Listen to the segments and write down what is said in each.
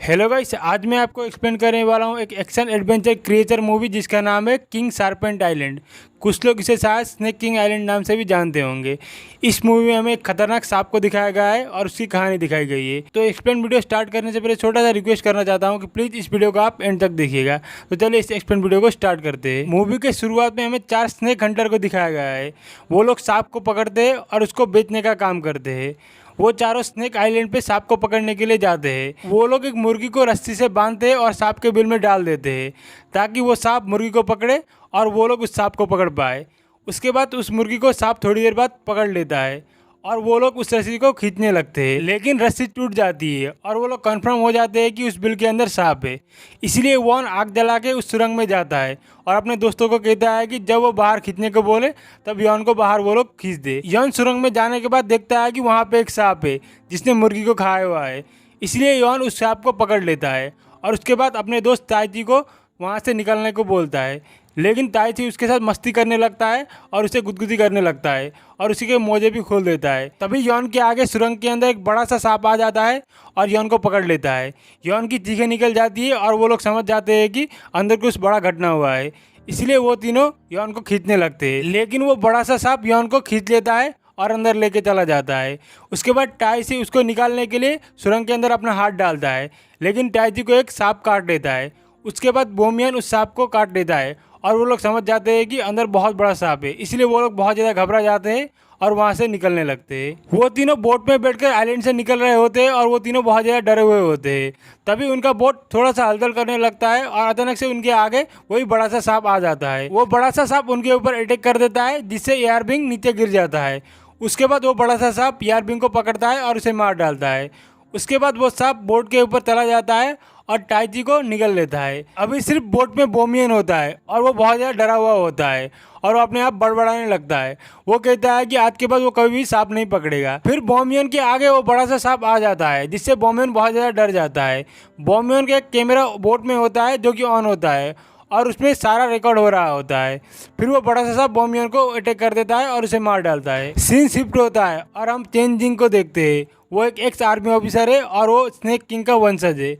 Hello guys, आज मैं आपको एक्सप्लेन करने वाला हूँ एक एक्शन एडवेंचर क्रिएचर मूवी जिसका नाम है किंग सार्पेंट आइलैंड। कुछ लोग इसे शायद स्नेक किंग आइलैंड नाम से भी जानते होंगे। इस मूवी में हमें एक खतरनाक सांप को दिखाया गया है और उसकी कहानी दिखाई गई है। तो एक्सप्लेन वीडियो स्टार्ट करने से पहले छोटा सा रिक्वेस्ट करना चाहता हूँ कि प्लीज़ इस वीडियो को आप एंड तक देखिएगा। तो चलिए इस एक्सप्लेन वीडियो को स्टार्ट करते हैं। मूवी के शुरुआत में हमें 4 स्नेक हंटर को दिखाया गया है। वो लोग सांप को पकड़ते हैं और उसको बेचने का काम करते हैं। वो चारों स्नेक आइलैंड पे सांप को पकड़ने के लिए जाते हैं। वो लोग एक मुर्गी को रस्सी से बांधते हैं और सांप के बिल में डाल देते हैं ताकि वो सांप मुर्गी को पकड़े और वो लोग उस सांप को पकड़ पाए। उसके बाद उस मुर्गी को सांप थोड़ी देर बाद पकड़ लेता है और वो लोग उस रस्सी को खींचने लगते हैं, लेकिन रस्सी टूट जाती है और वो लोग कंफर्म हो जाते हैं कि उस बिल के अंदर सांप है। इसलिए वॉन आग जला के उस सुरंग में जाता है और अपने दोस्तों को कहता है कि जब वो बाहर खींचने को बोले तब यॉन को बाहर वो लोग खींच दे। यॉन सुरंग में जाने के बाद देखता है कि वहाँ पे एक सांप है जिसने मुर्गी को खाया हुआ है। इसलिए यॉन उस सांप को पकड़ लेता है और उसके बाद अपने दोस्त ताइची को वहाँ से निकलने को बोलता है, लेकिन ताइची उसके साथ मस्ती करने लगता है और उसे गुदगुदी करने लगता है और उसी के मोजे भी खोल देता है। तभी यॉन के आगे सुरंग के अंदर एक बड़ा सा सांप आ जाता है और यॉन को पकड़ लेता है। यॉन की चीखें निकल जाती है और वो लोग समझ जाते हैं कि अंदर कुछ बड़ा घटना हुआ है। इसलिए वो तीनों यॉन को खींचने लगते हैं, लेकिन वो बड़ा सा सांप यॉन को खींच लेता है और अंदर लेके चला जाता है। उसके बाद ताइची उसको निकालने के लिए सुरंग के अंदर अपना हाथ डालता है, लेकिन ताइची को एक सांप काट लेता है। उसके बाद बोमियन उस सांप को काट लेता है और वो लोग समझ जाते हैं कि अंदर बहुत बड़ा सांप है। इसलिए वो लोग बहुत ज़्यादा घबरा जाते हैं और वहाँ से निकलने लगते हैं। वो तीनों बोट में बैठकर आइलैंड से निकल रहे होते हैं और वो तीनों बहुत ज़्यादा डरे हुए होते हैं। तभी उनका बोट थोड़ा सा हलचल करने लगता है और अचानक से उनके आगे वही बड़ा सा सांप आ जाता है। वो बड़ा सा सांप उनके ऊपर अटैक कर देता है जिससे एयरबिंग नीचे गिर जाता है। उसके बाद वो बड़ा सा सांप एयरबिंग को पकड़ता है और उसे मार डालता है। उसके बाद वो सांप बोट के ऊपर चला जाता है और ताइची को निगल लेता है। अभी सिर्फ बोट में बोमियन होता है और वो बहुत ज़्यादा डरा हुआ होता है और वो अपने आप बड़बड़ाने लगता है। वो कहता है कि आज के बाद वो कभी भी सांप नहीं पकड़ेगा। फिर बोमियन के आगे वो बड़ा सा सांप आ जाता है जिससे बोमियन बहुत ज़्यादा डर जाता है। बोमियन का एक कैमरा बोट में होता है जो कि ऑन होता है और उसमें सारा रिकॉर्ड हो रहा होता है। फिर वो बड़ा सा सांप बोमियन को अटैक कर देता है और उसे मार डालता है। सीन शिफ्ट होता है और हम चेन जिंग को देखते हैं। वो एक एक्स आर्मी ऑफिसर है और वो स्नेक किंग का वंशज है।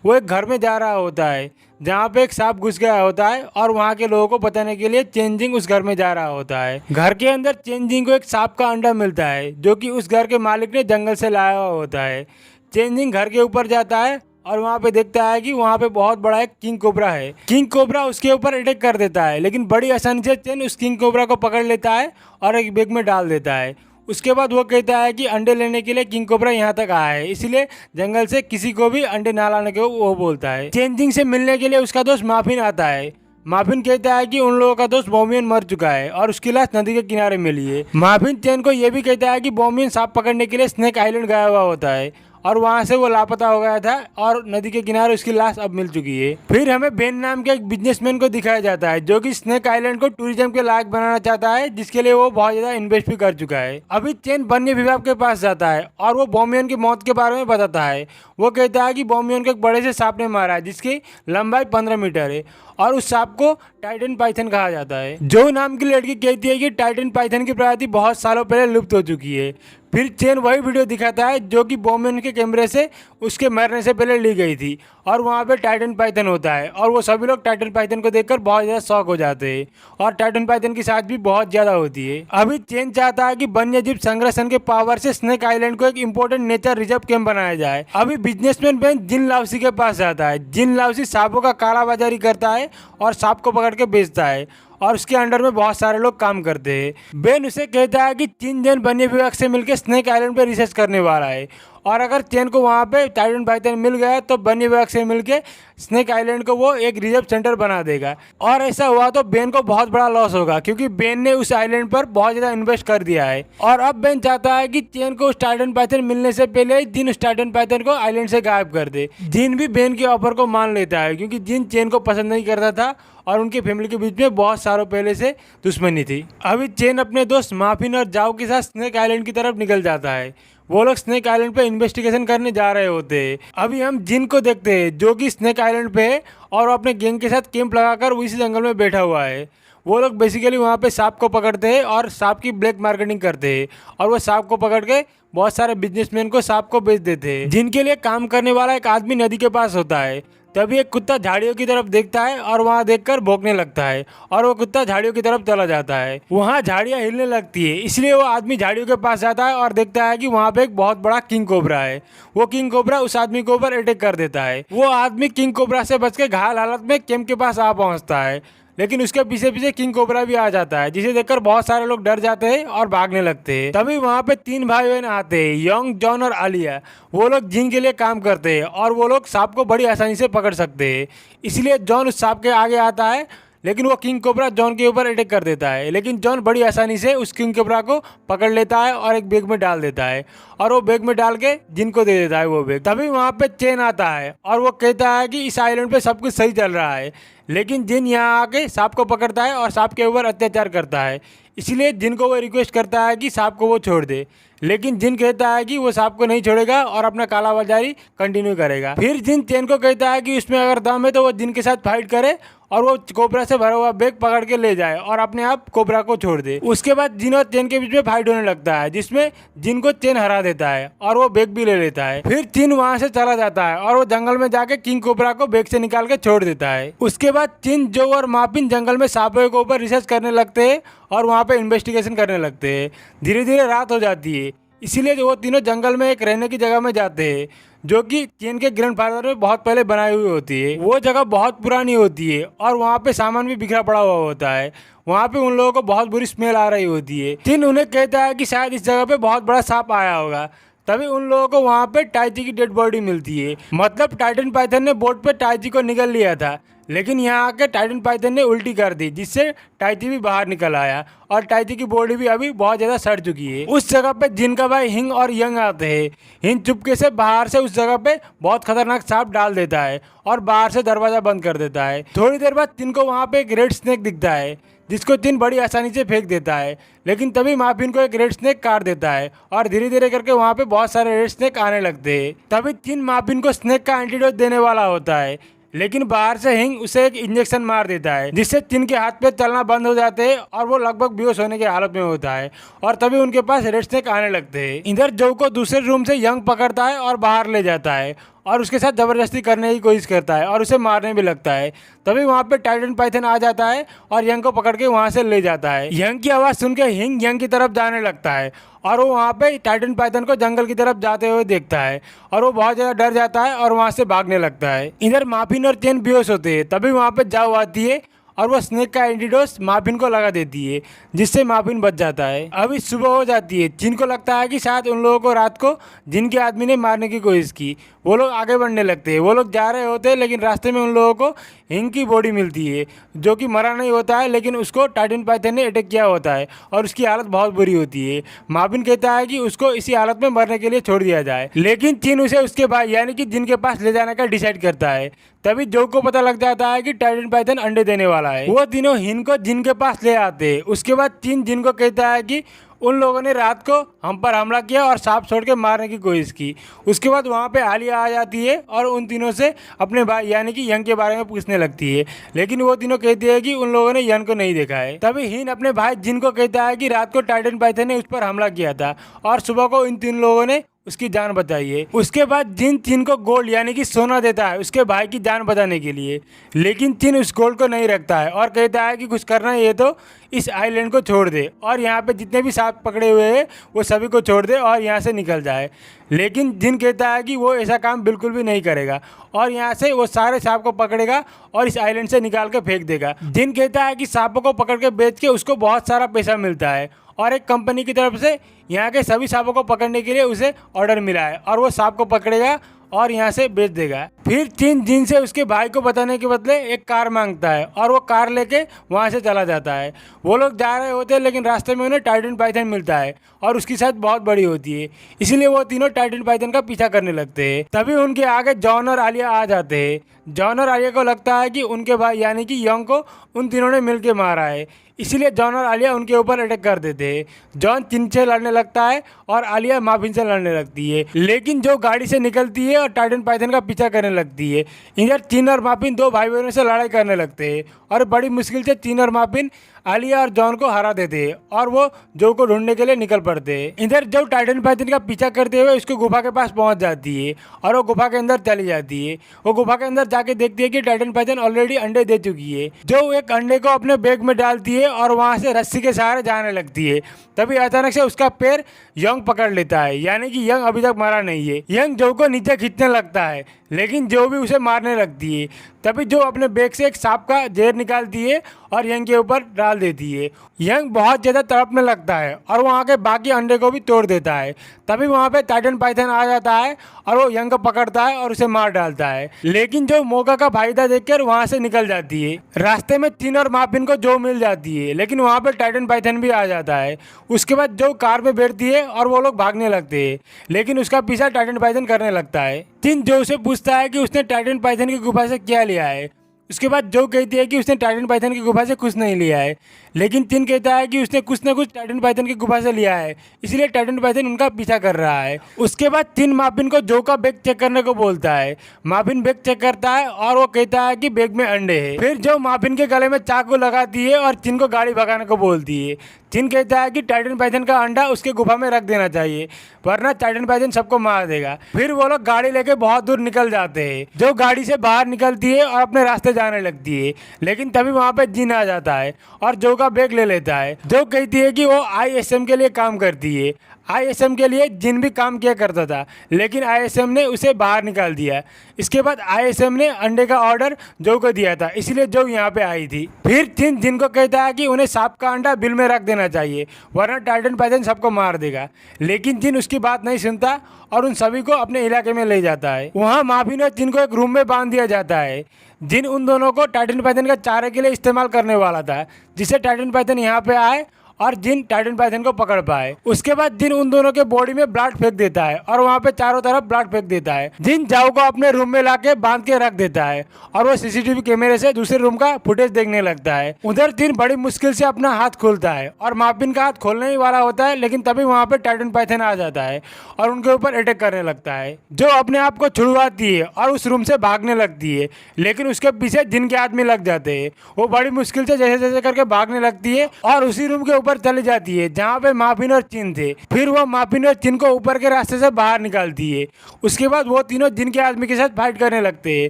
वो एक घर में जा रहा होता है जहाँ पे एक सांप घुस गया होता है और वहाँ के लोगों को बताने के लिए चेंजिंग उस घर में जा रहा होता है। घर के अंदर चेंजिंग को एक सांप का अंडा मिलता है जो कि उस घर के मालिक ने जंगल से लाया हुआ होता है। चेंजिंग घर के ऊपर जाता है और वहाँ पे देखता है कि वहाँ पे बहुत बड़ा एक किंग कोबरा है। किंग कोबरा उसके ऊपर अटैक कर देता है, लेकिन बड़ी आसानी से चेन उस किंग कोबरा को पकड़ लेता है और एक बैग में डाल देता है। उसके बाद वो कहता है कि अंडे लेने के लिए किंग कोबरा यहाँ तक आया है, इसलिए जंगल से किसी को भी अंडे ना लाने को वो बोलता है। चेंजिंग से मिलने के लिए उसका दोस्त माफिन आता है। माफिन कहता है कि उन लोगों का दोस्त बोमियन मर चुका है और उसकी लाश नदी के किनारे मिली है। माफिन चेन को यह भी कहता है कि बोमियन सांप पकड़ने के लिए स्नेक आइलैंड गया हुआ होता है और वहाँ से वो लापता हो गया था और नदी के किनारे उसकी लाश अब मिल चुकी है। फिर हमें बेन नाम के एक बिजनेसमैन को दिखाया जाता है जो कि स्नेक आइलैंड को टूरिज्म के लायक बनाना चाहता है, जिसके लिए वो बहुत ज्यादा इन्वेस्ट भी कर चुका है। अभी चेन वन्य विभाग के पास जाता है और वो बोमियन की मौत के बारे में बताता है। वो कहता है कि बोमियन को एक बड़े से सांप ने मारा है जिसकी लंबाई 15 मीटर है और उस सांप को टाइटन पाइथन कहा जाता है। जो नाम की लड़की कहती है कि टाइटन पाइथन की प्रजाति बहुत सालों पहले लुप्त हो चुकी है। फिर चेन वही वीडियो दिखाता है जो कि बोमियन के कैमरे से उसके मरने से पहले ली गई थी और वहाँ पे टाइटन पाइथन होता है और वो सभी लोग टाइटन पाइथन को देखकर बहुत ज़्यादा शॉक हो जाते हैं और टाइटन पाइथन की साइज भी बहुत ज़्यादा होती है। अभी चेन चाहता है कि वन्यजीव संरक्षण के पावर से स्नेक आइलैंड को एक इम्पोर्टेंट नेचर रिजर्व कैंप बनाया जाए। अभी बिजनेसमैन बेन जिन लाउसी के पास जाता है। जिन लाउसी सांपों का कालाबाजारी करता है और सांप को पकड़ के बेचता है और उसके अंडर में बहुत सारे लोग काम करते हैं। बेन उसे कहता है कि चीन जैन वन्य विभाग से मिलकर स्नेक आइलैंड पे रिसर्च करने वाला है और अगर चेन को वहाँ पे टाइटन पाइथन मिल गया तो वन्य विभाग से मिलके स्नेक आइलैंड को वो एक रिजर्व सेंटर बना देगा। और ऐसा हुआ तो बेन को बहुत बड़ा लॉस होगा क्योंकि बेन ने उस आइलैंड पर बहुत ज़्यादा इन्वेस्ट कर दिया है। और अब बेन चाहता है कि चेन को उस टाइटन पाइथन मिलने से पहले जिन उस टाइटन पाइथन को आइलैंड से गायब कर दे। जिन भी बेन के ऑफर को मान लेता है क्योंकि जिन चेन को पसंद नहीं करता था और उनकी फैमिली के बीच में बहुत सालों पहले से दुश्मनी थी। अभी चेन अपने दोस्त माफिन और जाओ के साथ स्नेक आइलैंड की तरफ निकल जाता है। वो लोग स्नेक आइलैंड पे इन्वेस्टिगेशन करने जा रहे होते हैं। अभी हम जिन को देखते हैं जो कि स्नेक आइलैंड पे है और वो अपने गैंग के साथ कैंप लगाकर उसी जंगल में बैठा हुआ है। वो लोग बेसिकली वहाँ पे सांप को पकड़ते हैं और सांप की ब्लैक मार्केटिंग करते हैं और वो सांप को पकड़ के बहुत सारे बिजनेसमैन को सांप को बेच देते हैं, जिनके लिए काम करने वाला एक आदमी नदी के पास होता है। तभी एक कुत्ता झाड़ियों की तरफ देखता है और वहाँ देखकर भौंकने लगता है और वो कुत्ता झाड़ियों की तरफ चला जाता है। वहाँ झाड़ियाँ हिलने लगती है, इसलिए वो आदमी झाड़ियों के पास जाता है और देखता है कि वहाँ पे एक बहुत बड़ा किंग कोबरा है। वो किंग कोबरा उस आदमी के ऊपर अटैक कर देता है। वो आदमी किंग कोबरा से बच के घायल हालत में कैंप के पास आ पहुँचता है, लेकिन उसके पीछे पीछे किंग कोबरा भी आ जाता है, जिसे देखकर बहुत सारे लोग डर जाते हैं और भागने लगते हैं। तभी वहाँ पे 3 भाई बहन आते हैं, यंग, जॉन और आलिया। वो लोग जिन के लिए काम करते हैं और वो लोग सांप को बड़ी आसानी से पकड़ सकते हैं। इसलिए जॉन उस सांप के आगे आता है, लेकिन वो किंग कोबरा जॉन के ऊपर अटैक कर देता है। लेकिन जॉन बड़ी आसानी से उस किंग कोबरा को पकड़ लेता है और एक बैग में डाल देता है और वो बैग में डाल के जिन को दे देता है वो बैग। तभी वहाँ पे चेन आता है और वो कहता है कि इस आइलैंड पे सब कुछ सही चल रहा है, लेकिन जिन यहाँ आके सांप को पकड़ता है और सांप के ऊपर अत्याचार करता है। इसलिए जिन को वो रिक्वेस्ट करता है कि सांप को वो छोड़ दे, लेकिन जिन कहता है कि वो सांप को नहीं छोड़ेगा और अपना कालाबाजारी कंटिन्यू करेगा। फिर जिन चेन को कहता है कि उसमें अगर दम है तो वो जिन के साथ फाइट करे और वो कोबरा से भरा हुआ बैग पकड़ के ले जाए और अपने आप कोबरा को छोड़ दे। उसके बाद जिन और चेन के बीच में फाइट होने लगता है, जिसमें जिन को चेन हरा देता है और वो बैग भी ले लेता है। फिर चिन वहाँ से चला जाता है और वो जंगल में जाके किंग कोबरा को बैग से निकाल के छोड़ देता है। उसके बाद चिन, जो और मापिन जंगल में सांपों के ऊपर रिसर्च करने लगते हैं और वहाँ पे इन्वेस्टिगेशन करने लगते हैं। धीरे धीरे रात हो जाती है, इसीलिए वो तीनों जंगल में एक रहने की जगह में जाते हैं, जो कि चीन के ग्रैंडफादर ने बहुत पहले बनाई हुई होती है। वो जगह बहुत पुरानी होती है और वहाँ पे सामान भी बिखरा पड़ा हुआ होता है। वहाँ पे उन लोगों को बहुत बुरी स्मेल आ रही होती है। चीन उन्हें कहता है कि शायद इस जगह पे बहुत बड़ा सांप आया होगा। तभी उन लोगों को वहाँ पे टाइची की डेड बॉडी मिलती है। मतलब टाइटन पाइथन ने बोट पे टाइची को निकल लिया था, लेकिन यहाँ आके टाइटन पाइथन ने उल्टी कर दी, जिससे टाइची भी बाहर निकल आया और टाइची की बॉडी भी अभी बहुत ज़्यादा सड़ चुकी है। उस जगह पे जिन का भाई हिंग और यंग आते हैं। हिंग चुपके से बाहर से उस जगह पे बहुत खतरनाक सांप डाल देता है और बाहर से दरवाज़ा बंद कर देता है। थोड़ी देर बाद जिन को वहाँ पे एक रेड स्नेक दिखता है, जिसको चिन बड़ी आसानी से फेंक देता है। लेकिन तभी माफिन को एक रेड स्नेक काट देता है और धीरे धीरे करके वहाँ पे बहुत सारे रेड स्नेक आने लगते हैं। तभी चिन माफिन को स्नेक का एंटीडोट देने वाला होता है, लेकिन बाहर से हिंग उसे एक इंजेक्शन मार देता है, जिससे चिन के हाथ पे चलना बंद हो जाते हैं और वो लगभग बेहोश होने की हालत में होता है। और तभी उनके पास रेड स्नेक आने लगते हैं। इधर जो को दूसरे रूम से यंग पकड़ता है और बाहर ले जाता है और उसके साथ ज़बरदस्ती करने की कोशिश करता है और उसे मारने भी लगता है। तभी वहाँ पे टाइटन पाइथन आ जाता है और यंग को पकड़ के वहाँ से ले जाता है। यंग की आवाज़ सुन के हिंग यंग की तरफ जाने लगता है और वो वहाँ पे टाइटन पाइथन को जंगल की तरफ जाते हुए देखता है और वो बहुत ज़्यादा डर जाता है और वहाँ से भागने लगता है। इधर माफिन और चेन बेहोश होते हैं। तभी वहाँ पे जाओ आती है और वो स्नेक का एंटीडोस माफिन को लगा देती है, जिससे माफिन बच जाता है। अभी सुबह हो जाती है। जिन को लगता है कि शायद उन लोगों को रात को जिनके आदमी ने मारने की कोशिश की। वो लोग आगे बढ़ने लगते हैं। वो लोग जा रहे होते हैं, लेकिन रास्ते में उन लोगों को हिंग की बॉडी मिलती है, जो कि मरा नहीं होता है, लेकिन उसको टाइटन पाइथन ने अटैक किया होता है और उसकी हालत बहुत बुरी होती है। माफिन कहता है कि उसको इसी हालत में मरने के लिए छोड़ दिया जाए, लेकिन चिन उसे उसके भाई यानी कि जिन के पास ले जाने का डिसाइड करता है। तभी जो को पता लग जाता है कि टाइटन पाइथन अंडे देने वाला है। वो तीनों हिन को जिन के पास ले आते हैं। उसके बाद चिन जिन को कहता है कि उन लोगों ने रात को हम पर हमला किया और सांप छोड़ के मारने की कोशिश की। उसके बाद वहाँ पे आलिया आ जाती है और उन तीनों से अपने भाई यानी कि यंग के बारे में पूछने लगती है, लेकिन वो तीनों कहती है कि उन लोगों ने यंग को नहीं देखा है। तभी हिन अपने भाई जिन को कहता है कि रात को टाइटन पाइथन ने उस पर हमला किया था और सुबह को इन 3 लोगों ने उसकी जान बचाई है। उसके बाद जिन चिन को गोल्ड यानी कि सोना देता है उसके भाई की जान बचाने के लिए, लेकिन चिन उस गोल्ड को नहीं रखता है और कहता है कि कुछ करना है तो इस आइलैंड को छोड़ दे और यहाँ पे जितने भी सांप पकड़े हुए हैं वो सभी को छोड़ दे और यहाँ से निकल जाए। लेकिन जिन कहता है कि वो ऐसा काम बिल्कुल भी नहीं करेगा और यहाँ से वो सारे सांप को पकड़ेगा और इस आइलैंड से निकाल के फेंक देगा। जिन कहता है कि सांपों को पकड़ के बेच के उसको बहुत सारा पैसा मिलता है और एक कंपनी की तरफ से यहाँ के सभी सांपों को पकड़ने के लिए उसे ऑर्डर मिला है और वो सांप को पकड़ेगा और यहाँ से बेच देगा। फिर चिन जिन से उसके भाई को बताने के बदले एक कार मांगता है और वो कार लेके वहाँ से चला जाता है। वो लोग जा रहे होते हैं, लेकिन रास्ते में उन्हें टाइटन पाइथन मिलता है और उसकी साइज बहुत बड़ी होती है, इसलिए वो तीनों टाइटन पाइथन का पीछा करने लगते हैं। तभी उनके आगे जॉन और आलिया आ जाते हैं। जॉन और आलिया को लगता है कि उनके भाई यानी कि यंग को उन तीनों ने मिलकर मारा है, इसीलिए जॉन और आलिया उनके ऊपर अटैक कर देते हैं। जॉन चिन से लड़ने लगता है और आलिया माफिन से लड़ने लगती है, लेकिन जो गाड़ी से निकलती है और टाइटन पाइथन का पीछा करने लगती है। इधर चिन और माफिन 2 भाई बहनों से लड़ाई करने लगते हैं और बड़ी मुश्किल से चिन और माफिन आलिया और जॉन को हरा देते हैं और वो जो को ढूंढने के लिए निकल पड़ते हैं। इधर जो टाइटन पाइथन का पीछा करते हुए उसको गुफा के पास पहुंच जाती है और वो गुफा के अंदर चली जाती है। वो गुफा के अंदर जाके देखती है कि टाइटन पाइथन ऑलरेडी अंडे दे चुकी है। जो एक अंडे को अपने बैग में डालती है और वहां से रस्सी के सहारे जाने लगती है। तभी अचानक से उसका पैर यंग पकड़ लेता है, यानी कि यंग अभी तक मारा नहीं है। यंग जो को नीचे खींचने लगता है, लेकिन जो भी उसे मारने लगती है। तभी जो अपने बैग से एक सांप का जहर निकालती है और यंग के ऊपर डाल देती है। यंग बहुत ज़्यादा तड़पने लगता है और वहाँ के बाकी अंडे को भी तोड़ देता है। तभी वहाँ पे टाइटन पाइथन आ जाता है और वो यंग को पकड़ता है और उसे मार डालता है। लेकिन जो मौका का फायदा देखकर वहाँ से निकल जाती है। रास्ते में चिन और मार्विन को जो मिल जाती है, लेकिन वहाँ पे टाइटन पाइथन भी आ जाता है। उसके बाद जो कार में बैठती है और वो लोग भागने लगते हैं, लेकिन उसका पीछा टाइटन पाइथन करने लगता है। चिन जो उसे पूछता है कि उसने टाइटन पाइथन की गुफा से क्या लिया है। उसके बाद जो कहती है कि उसने टाइटन पाइथन की गुफा से कुछ नहीं लिया है, लेकिन चिन कहता है कि उसने कुछ न कुछ टाइटन पाइथन की गुफा से लिया है, इसलिए टाइटन पाइथन उनका पीछा कर रहा है। उसके बाद चिन मार्विन को जो का बैग चेक करने को बोलता है। मार्विन बैग चेक करता है और वो कहता है कि बैग में अंडे हैं। फिर जो मार्विन के गले में चाकू लगाती है और चिन को गाड़ी भगाने को बोलती है। चिन कहता है कि टाइटन पाइथन का अंडा उसके गुफा में रख देना चाहिए, वरना टाइटन पाइथन सबको मार देगा। फिर वो लोग गाड़ी लेके बहुत दूर निकल जाते हैं। जो गाड़ी से बाहर निकलती है और अपने रास्ते जाने लगती है, लेकिन तभी वहाँ पे जिन आ जाता है और जो का बैग ले लेता है। जो कहती है कि वो ISM के लिए काम करती है। ISM के लिए जिन भी काम किया करता था, लेकिन ISM ने उसे बाहर निकाल दिया। इसके बाद ISM ने अंडे का ऑर्डर जो को दिया था, इसलिए जो यहाँ पे आई थी। फिर जिन को कहता है कि उन्हें सांप का अंडा बिल में रख देना चाहिए, वरना टाइटन पाइथन सबको मार देगा। लेकिन जिन उसकी बात नहीं सुनता और उन सभी को अपने इलाके में ले जाता है। वहाँ मार्विन और जिन को एक रूम में बांध दिया जाता है। जिन उन दोनों को टाइटन पाइथन का चारे के लिए इस्तेमाल करने वाला था, जिससे टाइटन पाइथन यहाँ पे आए और जिन टाइटन पाइथन को पकड़ पाए। उसके बाद जिन उन दोनों के बॉडी में ब्लड फेंक देता है और वहाँ पे चारों तरफ ब्लड फेंक देता है। जिन जाओ को अपने रूम में लाके बांध के रख देता है और वो CCTV कैमरे से दूसरे रूम का फुटेज देखने लगता है। उधर जिन बड़ी मुश्किल से अपना हाथ खोलता है और मार्विन का हाथ खोलने ही वाला होता है, लेकिन तभी वहाँ पे टाइटन पाइथन आ जाता है और उनके ऊपर अटैक करने लगता है। जो अपने आप को छुड़वाती है और उस रूम से भागने लगती है, लेकिन उसके पीछे जिन के आदमी लग जाते हैं। वो बड़ी मुश्किल से जैसे जैसे करके भागने लगती है और उसी रूम के ऊपर चली जाती है जहाँ पे मार्विन और चिन थे। फिर वो मार्विन और चिन को ऊपर के रास्ते से बाहर निकालती है। उसके बाद वो तीनों जिन के आदमी के साथ फाइट करने लगते हैं,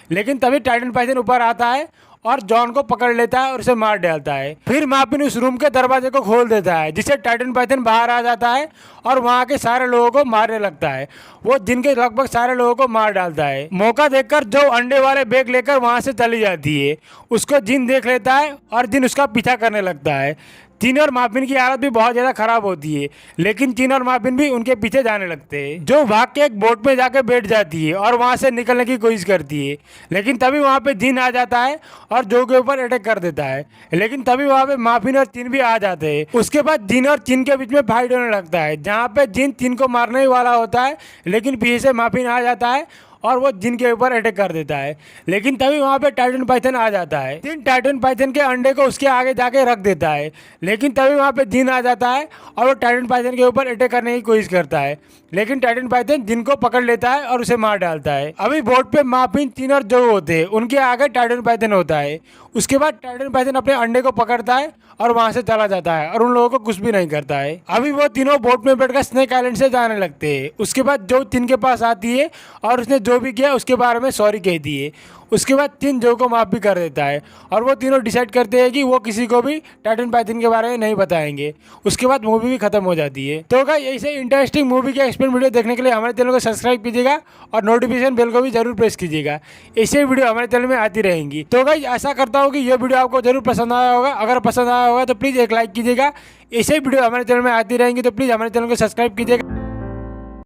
लेकिन तभी टाइटन पाइथन ऊपर आता है और जॉन को पकड़ लेता है और उसे मार डालता है। फिर मार्विन उस रूम के दरवाजे को खोल देता है, जिससे टाइटन पाइथन बाहर आ जाता है और वहाँ के सारे लोगों को मारने लगता है। वो जिनके लगभग सारे लोगों को मार डालता है। मौका देखकर जो अंडे वाले बैग लेकर वहाँ से चली जाती है, उसको जिन देख लेता है और जिन उसका पीछा करने लगता है। चिन और मार्विन की हालत भी बहुत ज़्यादा खराब होती है, लेकिन चिन और मार्विन भी उनके पीछे जाने लगते हैं। जो भाग के एक बोट में जाके बैठ जाती है और वहाँ से निकलने की कोशिश करती है, लेकिन तभी वहाँ पे जिन आ जाता है और जो के ऊपर अटैक कर देता है। लेकिन तभी वहाँ पे मार्विन और चिन भी आ जाते हैं। उसके बाद जिन और चिन के बीच में फाइट होने लगता है, जहाँ पे जिन चिन को मारने ही वाला होता है, लेकिन पीछे से मार्विन आ जाता है और वो जिन के ऊपर अटैक कर देता है। लेकिन तभी वहाँ पे टाइटन पाइथन आ जाता है। जिन टाइटन पाइथन के अंडे को उसके आगे जाके रख देता है, लेकिन तभी वहाँ पे जिन आ जाता है और वो टाइटन पाइथन के ऊपर अटैक करने की कोशिश करता है। लेकिन टाइटन पाइथन जिन को पकड़ लेता है और उसे मार डालता है। अभी बोट पे मार्विन, चिन और जो होते हैं, उनके आगे टाइटन पाइथन होता है। उसके बाद टाइटन पाइथन अपने अंडे को पकड़ता है और वहाँ से चला जाता है और उन लोगों को कुछ भी नहीं करता है। अभी वो तीनों बोट में बैठकर स्नेक आइलैंड से जाने लगते हैं। उसके बाद जो चिन के पास आती है और उसने जो भी किया उसके बारे में सॉरी कहती है। उसके बाद चिन जो को माफ भी कर देता है और वो तीनों डिसाइड करते हैं कि वो किसी को भी टाइटन पाइथन के बारे में नहीं बताएंगे। उसके बाद मूवी भी खत्म हो जाती है। तो गाइस ऐसे इंटरेस्टिंग मूवी के एक्सप्लेन वीडियो देखने के लिए हमारे चैनल को सब्सक्राइब कीजिएगा और नोटिफिकेशन बेल को भी जरूर प्रेस कीजिएगा। ऐसे वीडियो हमारे चैनल में आती रहेंगी। तो गाइस आशा करता हूँ कि ये वीडियो आपको जरूर पसंद आया होगा। अगर पसंद आया होगा तो प्लीज़ एक लाइक कीजिएगा। ऐसे वीडियो हमारे चैनल में आती रहेंगी, तो प्लीज़ हमारे चैनल को सब्सक्राइब कीजिएगा।